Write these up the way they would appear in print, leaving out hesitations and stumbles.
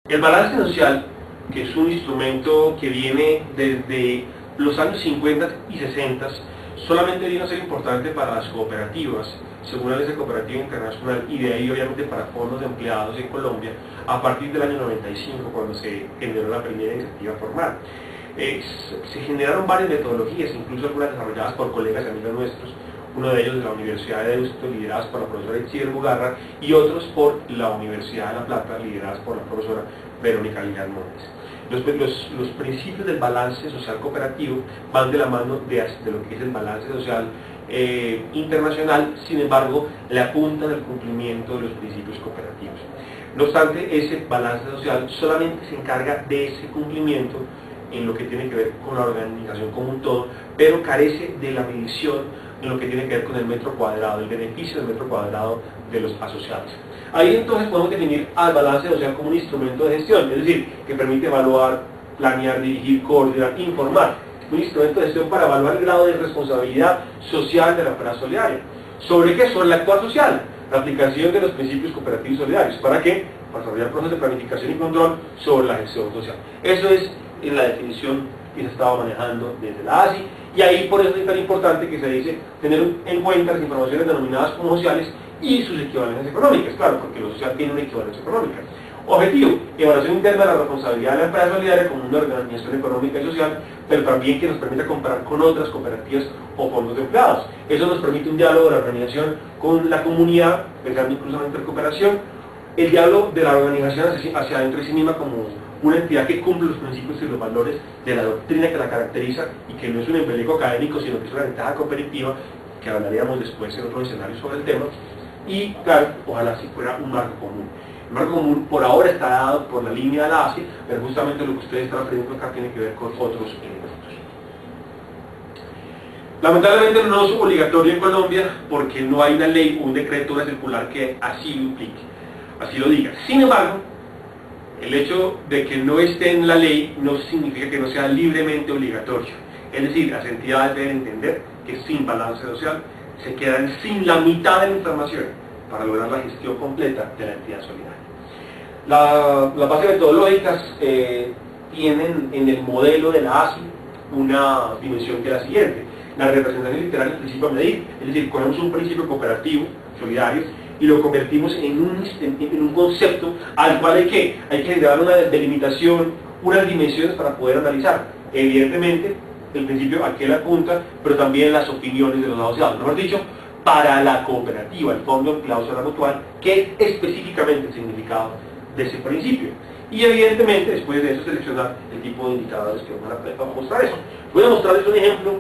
El balance social, que es un instrumento que viene desde los años 50 y 60, solamente vino a ser importante para las cooperativas, según la Ley de Cooperativa Internacional, y de ahí obviamente para fondos de empleados en Colombia, a partir del año 95, cuando se generó la primera iniciativa formal. Se generaron varias metodologías, incluso algunas desarrolladas por colegas y amigos nuestros, uno de ellos de la Universidad de Deusto, lideradas por la profesora Itziar Bugarra, y otros por la Universidad de La Plata, lideradas por la profesora Verónica Lilán Montes. Los principios del balance social cooperativo van de la mano de lo que es el balance social internacional, sin embargo, le apuntan al cumplimiento de los principios cooperativos. No obstante, ese balance social solamente se encarga de ese cumplimiento en lo que tiene que ver con la organización como un todo, pero carece de la medición en lo que tiene que ver con el metro cuadrado, el beneficio del metro cuadrado de los asociados. Ahí entonces podemos definir al balance social como un instrumento de gestión, es decir, que permite evaluar, planear, dirigir, coordinar, informar. Un instrumento de gestión para evaluar el grado de responsabilidad social de la empresa solidaria. ¿Sobre qué? Sobre el actuar social, la aplicación de los principios cooperativos solidarios. ¿Para qué? Para desarrollar procesos de planificación y control sobre la gestión social. Eso es en la definición que se estaba manejando desde la ASI, y ahí por eso es tan importante que se dice tener en cuenta las informaciones denominadas como sociales y sus equivalencias económicas, claro, porque lo social tiene una equivalencia económica. Objetivo, evaluación interna de la responsabilidad de la empresa solidaria como una organización económica y social, pero también que nos permita comparar con otras cooperativas o fondos de empleados. Eso nos permite un diálogo de la organización con la comunidad, pensando incluso en la intercooperación, el diálogo de la organización hacia adentro de sí misma como una entidad que cumple los principios y los valores de la doctrina que la caracteriza y que no es un embeleco académico, sino que es una entidad cooperativa, que hablaríamos después en otro escenario sobre el tema, y claro, ojalá si fuera un marco común. El marco común por ahora está dado por la línea de la ASI, pero justamente lo que ustedes están aprendiendo acá tiene que ver con otros elementos. Lamentablemente no es obligatorio en Colombia porque no hay una ley, un decreto, una circular que así lo implique, así lo diga. Sin embargo, el hecho de que no esté en la ley no significa que no sea libremente obligatorio. Es decir, las entidades deben entender que sin balance social se quedan sin la mitad de la información para lograr la gestión completa de la entidad solidaria. Las bases metodológicas tienen en el modelo de la ASI una dimensión que es la siguiente: la representación literal del principio a medir, es decir, cogemos un principio cooperativo, solidario, y lo convertimos en un concepto al cual hay que dar una delimitación, unas dimensiones para poder analizar. Evidentemente, el principio a qué le apunta, pero también las opiniones de los asociados. Mejor dicho, para la cooperativa, el Fondo de Empleados Social Mutual, que es específicamente el significado de ese principio. Y evidentemente, después de eso, seleccionar el tipo de indicadores que van a mostrar eso. Voy a mostrarles un ejemplo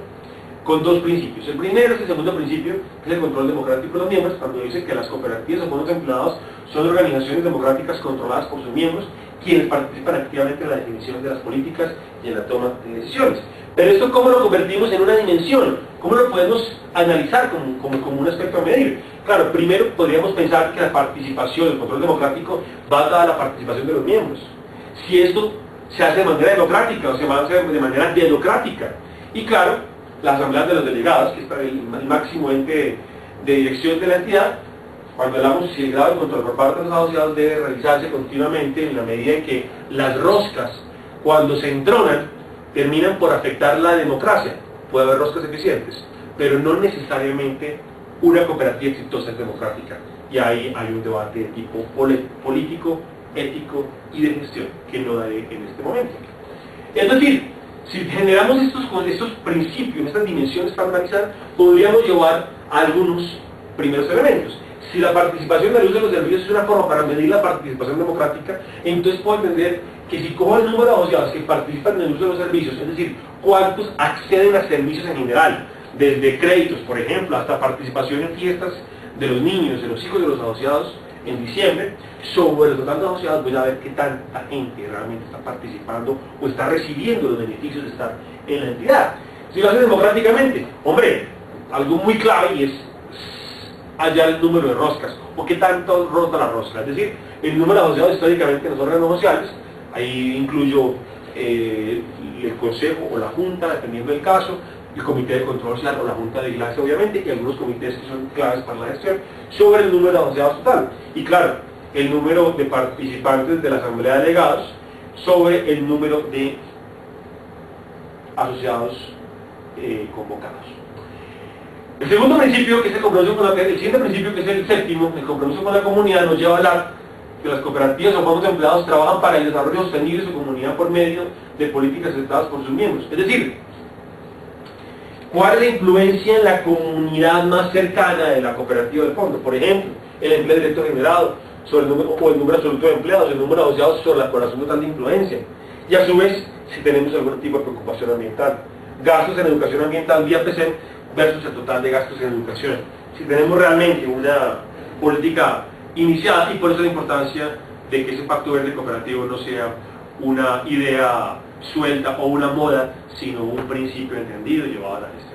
con dos principios. El primero es el segundo principio, que es el control democrático de los miembros, cuando dice que las cooperativas o fondos de empleados son organizaciones democráticas controladas por sus miembros, quienes participan activamente en la definición de las políticas y en la toma de decisiones. Pero esto, ¿cómo lo convertimos en una dimensión? ¿Cómo lo podemos analizar como un aspecto a medir? Claro, primero podríamos pensar que la participación, el control democrático, va dada a la participación de los miembros. Si esto se hace de manera democrática o se hace de manera dedocrática. Y claro, la asamblea de los delegados, que es el máximo ente de dirección de la entidad, cuando hablamos si el grado de control por parte de los asociados debe realizarse continuamente en la medida en que las roscas, cuando se entronan, terminan por afectar la democracia. Puede haber roscas eficientes, pero no necesariamente una cooperativa exitosa es democrática. Y ahí hay un debate de tipo político, ético y de gestión, que no daré en este momento. Es decir, si generamos estos principios, estas dimensiones para analizar, podríamos llevar a algunos primeros elementos. Si la participación del uso de los servicios es una forma para medir la participación democrática, entonces puedo entender que si cojo el número de asociados que participan en el uso de los servicios, es decir, cuántos acceden a servicios en general, desde créditos, por ejemplo, hasta participación en fiestas de los niños, de los hijos de los asociados en diciembre, sobre el total de asociados voy a ver qué tanta gente realmente está participando o está recibiendo los beneficios de estar en la entidad. Si lo hace democráticamente, hombre, algo muy clave y es hallar el número de roscas, o qué tanto rota la rosca, es decir, el número de asociados históricamente en los órganos sociales. Ahí incluyo el consejo o la junta, dependiendo del caso, el comité de control social o la junta de vigilancia, obviamente, y algunos comités que son claves para la gestión, sobre el número de asociados total. Y claro, el número de participantes de la Asamblea de Delegados sobre el número de asociados convocados. El segundo principio, que es el compromiso con el siguiente principio, que es el séptimo, el compromiso con la comunidad, nos lleva a hablar que las cooperativas o fondos de empleados trabajan para el desarrollo sostenible de su comunidad por medio de políticas aceptadas por sus miembros. Es decir, ¿cuál es la influencia en la comunidad más cercana de la cooperativa del fondo? Por ejemplo, el empleo directo generado sobre el número, o el número absoluto de empleados, el número de asociados sobre la población total de influencia. Y a su vez, si tenemos algún tipo de preocupación ambiental. Gastos en educación ambiental vía PCM versus el total de gastos en educación. Si tenemos realmente una política iniciada, y por eso la importancia de que ese pacto verde cooperativo no sea una idea suelta o una moda, sino un principio entendido y llevado a la gestión.